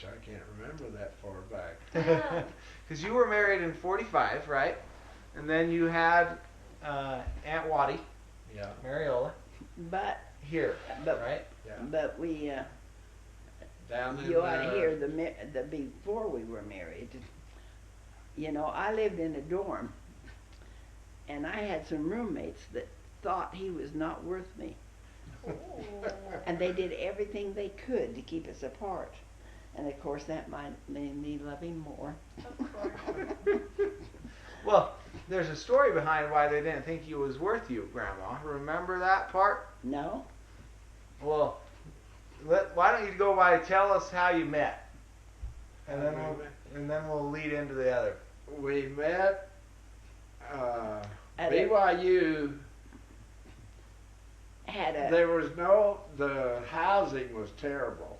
Gosh, I can't remember that far back. Because you were married in 45, right? And then you had Aunt Wattie, Yeah. Mariola, But here, right? Yeah. but we Down in you ought to hear the before we were married. You know, I lived in a dorm, and I had some roommates that thought he was not worth me, and they did everything they could to keep us apart. And of course, that might made me love him more. Of course. Well, there's a story behind why they didn't think he was worth you, Grandma. Remember that part? No? Well, why don't you go by tell us how you met, and then we'll lead into the other. We met At BYU. Had a. There was the housing was terrible.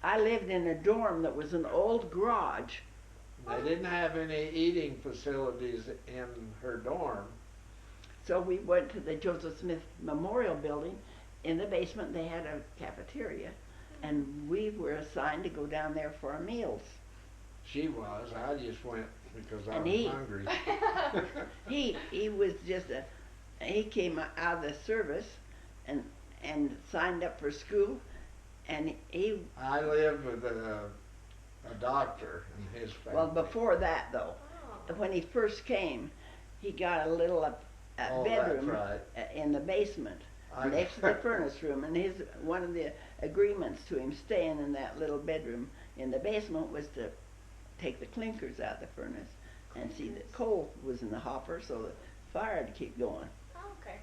I lived in a dorm that was an old garage. They didn't have any eating facilities in her dorm. So we went to the Joseph Smith Memorial Building. In the basement, they had a cafeteria, and we were assigned to go down there for our meals. She was. I just went because I And was hungry. He was just he came out of the service and signed up for school, and he. I lived with a doctor and his family. Well, before that though, when he first came, he got a little bedroom in the basement next to the furnace room, and one of the agreements to him staying in that little bedroom in the basement was to take the clinkers out of the furnace and see that coal was in the hopper so the fire would keep going. Oh, okay.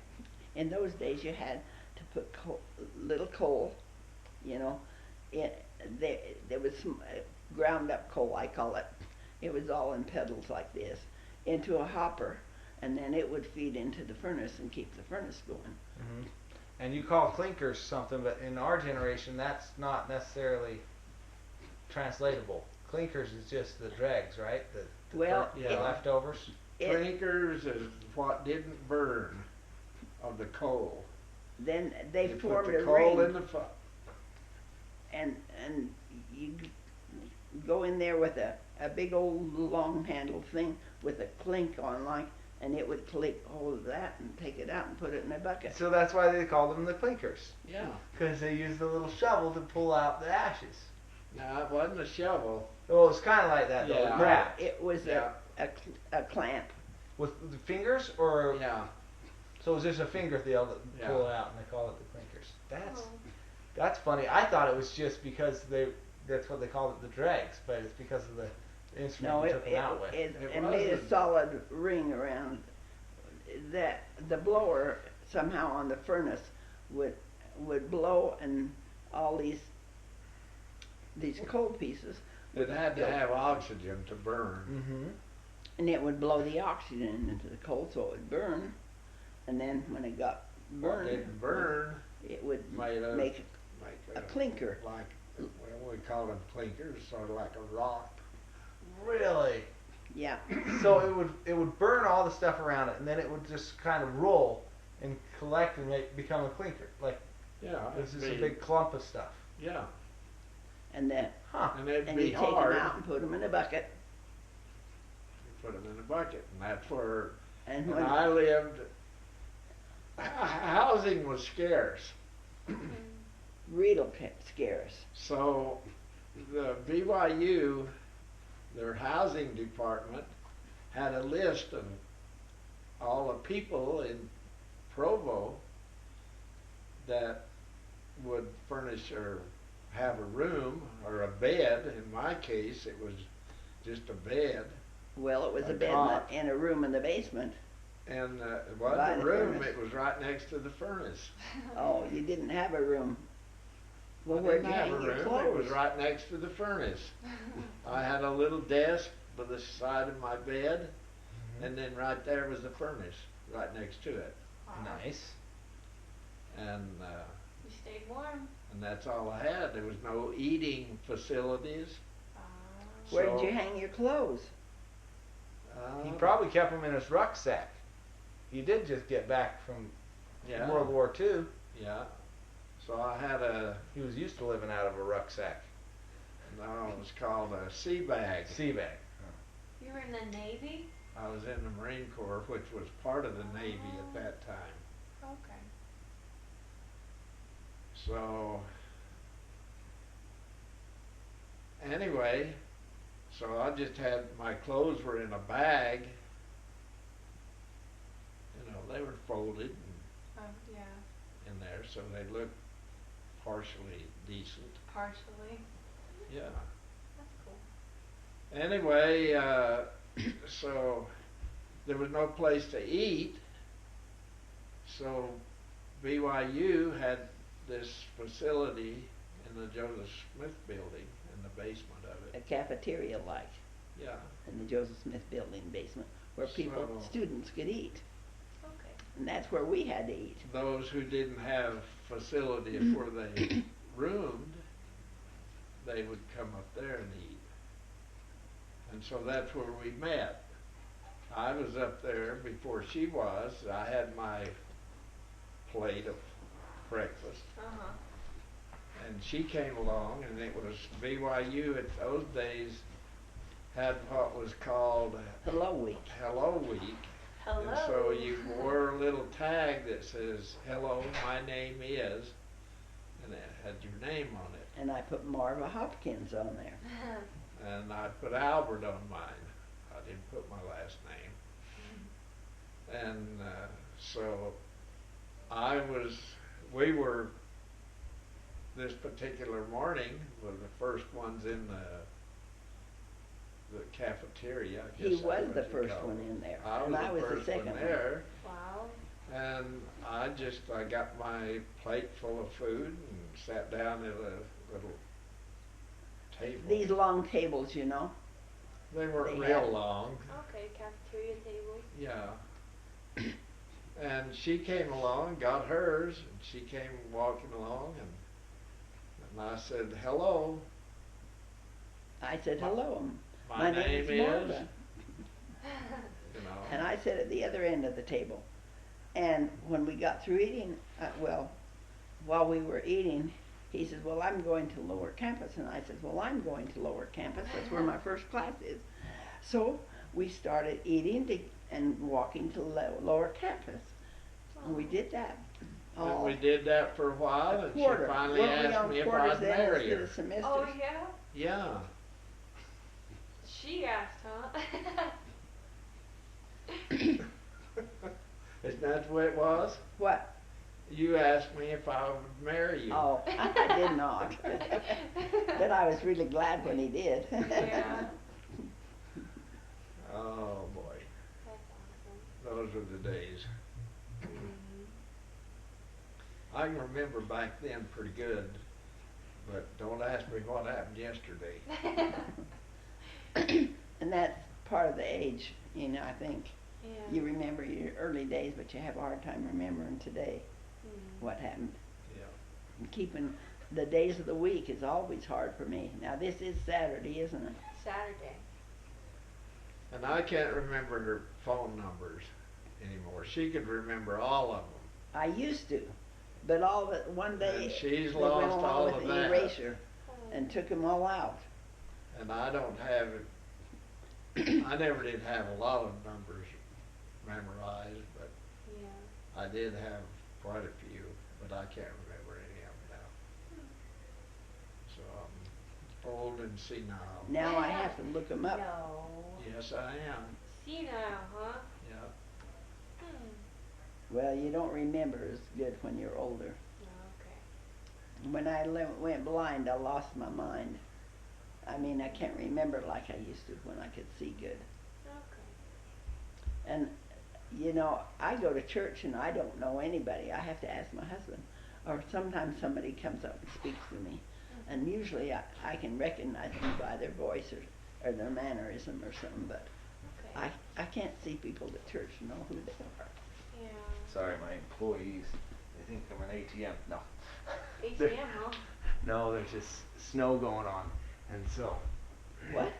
In those days, you had to put little coal, you know, there was some ground up coal, I call it. It was all in pedals like this, into a hopper, and then it would feed into the furnace and keep the furnace going. Mm-hmm. And you call clinkers something, but in our generation, that's not necessarily translatable. Clinkers is just the dregs, right? The leftovers. Clinkers is what didn't burn of the coal. Then they you formed put the a coal ring, in the and you go in there with a big old long handled thing with a clink on, like, and it would click hold of that and take it out and put it in a bucket. So that's why they called them the clinkers. Yeah. Because they used the little shovel to pull out the ashes. No, it wasn't a shovel. Well, it's kind of like that though. Yeah. Wrapped. It was a clamp. With the fingers, or Yeah. so it was just a finger they'll pull it out, and they call it the clinkers. That's funny. I thought it was just because that's what they called it, the dregs, but it's because of the instrument No, you took them out with. it made a solid ring around. That the blower somehow on the furnace would blow, and all these coal pieces. It had to have oxygen to burn. Mm-hmm. And it would blow the oxygen into the coal so it would burn, and then when it got burned, It didn't burn. it would Made make a clinker. Like, well, we call them clinkers, sort of like a rock. Really? Yeah. So it would burn all the stuff around it, and then it would just kind of roll and collect and become a clinker. Like, Yeah. this is a big clump of stuff. Yeah. And then And it'd and be you take them hard. out and put them in a bucket. You put them in a bucket, and that's where. And When when I lived, housing was scarce. real scarce. So the BYU, their housing department, had a list of all the people in Provo that would furnish or have a room or a bed. In my case, it was just a bed. Well, it was a A bed cot. in a room in the basement. And it By wasn't the a room, furnace. it was right next to the furnace. Oh, you didn't have a room. Well, I where'd didn't you have hang a your room, clothes? it was right next to the furnace. I had a little desk by the side of my bed, and then right there was the furnace, right next to it. Nice. And You stayed warm. that's all I had. There was no eating facilities. Where So, did you hang your clothes? He probably kept them in his rucksack. He did just get back from yeah, World War II. yeah. So I had a He was used to living out of a rucksack. No, it was called a sea bag. Sea bag. You were in the Navy? I was in the Marine Corps, which was part of the Navy at that time. Okay. So, anyway, so I just had, my clothes were in a bag. You know, they were folded Yeah. in there, so they looked partially decent. Partially. Yeah. That's cool. Anyway, so there was no place to eat, so BYU had this facility in the Joseph Smith building in the basement of A it. cafeteria like Yeah. in the Joseph Smith building basement where people, So- students could eat. Okay. And that's where we had to eat. Those who didn't have facilities where they roomed, they would come up there and eat. And so that's where we met. I was up there before she was. I had my plate of breakfast. Uh-huh. And she came along, and it was BYU at those days had what was called Hello Week. Hello Week. Hello. And so you wore a little tag that says, "Hello, my name is," and it had your name on it. And I put Marva Hopkins on there. And I put Albert on mine. I didn't put my last name. And so we were, this particular morning, were the first ones in the cafeteria. I He guess that's was what the you first call one it. in there, I and was I the was the first second one one. there. Wow. And I got my plate full of food and sat down at a little table. These long tables, you know. They weren't they real have- long. Okay, cafeteria tables. Yeah. And she came along, got hers, and she came walking along, and I said, "Hello, I said hello. my name is," Marva. you know. And I sat at the other end of the table. And when we got through eating, while we were eating, he says, "Well, I'm going to lower campus." And I said, "Well, I'm going to lower campus. That's where my first class is." So we started eating and walking to lower campus. And we did that. And we did that for a while, a and quarter. she finally Weren't we asked on me if quarters I'd then marry instead her. of semesters? Oh, yeah? Yeah. She asked, huh? Isn't that the way it was? What? You asked me if I would marry you. Oh, I did not. But I was really glad when he did. Yeah. Oh boy, That's awesome. those were the days. Mhm. I can remember back then pretty good, but don't ask me what happened yesterday. And that's part of the age, you know, I think. Yeah. You remember your early days, but you have a hard time remembering today Mhm. what happened. Yeah. And keeping the days of the week is always hard for me. Now this is Saturday, isn't it? Saturday. And I can't remember her phone numbers anymore. She could remember all of them. I used to, but all of it one day And she's they went lost along all with of an that. eraser Oh. and took them all out. And I don't have it. I never did have a lot of numbers memorized, but Yeah. I did have quite a few, but I can't remember any of them now. So I'm old and senile. Now I have to look them up. No. Yes, I am. Senile, huh? Yeah. Well, you don't remember as good when you're older. Okay. When I went blind, I lost my mind. I mean, I can't remember like I used to when I could see good. Okay. And, you know, I go to church and I don't know anybody. I have to ask my husband. Or sometimes somebody comes up and speaks to me. And usually I can recognize them by their voice or their mannerism or something. But Okay. I can't see people at church and know who they are. Yeah. Sorry, my employees, they think I'm an ATM. No. ATM, huh? No, there's just snow going on. And so, What?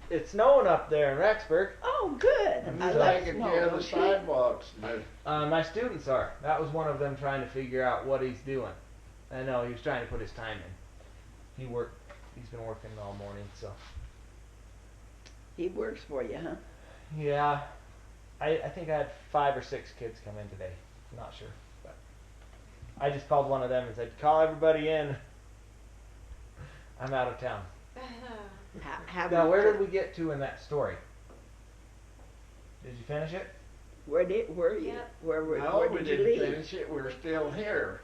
it's snowing up there in Rexburg. Oh, good. And I he's like taking snow, care of don't the you? sidewalks. No. My students are. That was one of them trying to figure out what he's doing. I know, he was trying to put his time in. He worked He's been working all morning, so. He works for you, huh? Yeah. I think I had 5 or 6 kids come in today. I'm not sure. But I just called one of them and said, call everybody in. I'm out of town. Now, where did we get to in that story? Did you finish it? Where were you? Yep. Where No, we did you didn't leave? finish it. We're still here.